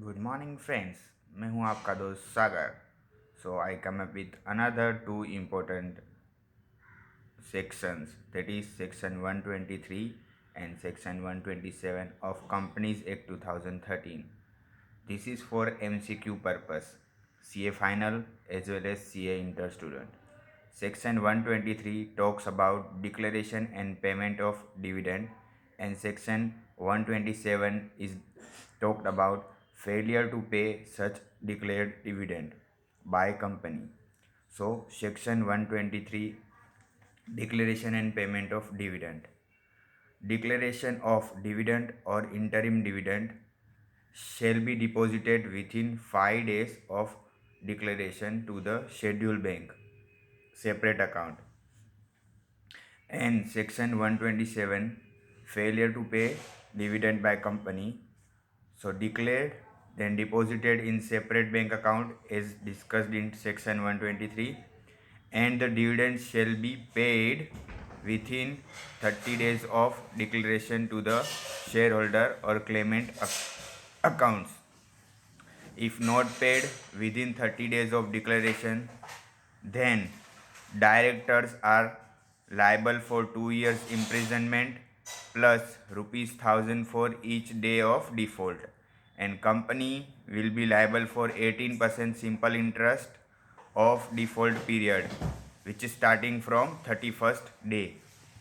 Good morning friends, मैं हूं आपका दोस्त Sagar. So I come up with another two important sections, that is section 123 and section 127 of Companies Act 2013. This is for MCQ purpose, CA final as well as CA inter student. Section 123 talks about declaration and payment of dividend, and section 127 is talked about failure to pay such declared dividend by company. So section 123, declaration and payment of dividend. Declaration of dividend or interim dividend shall be deposited within 5 days of declaration to the scheduled bank separate account. And section 127, failure to pay dividend by company, so declared then deposited in separate bank account as discussed in section 123, and the dividend shall be paid within 30 days of declaration to the shareholder or claimant accounts. If not paid within 30 days of declaration, then directors are liable for 2 years imprisonment plus ₹1,000 for each day of default, and company will be liable for 18% simple interest of default period, which is starting from 31st day.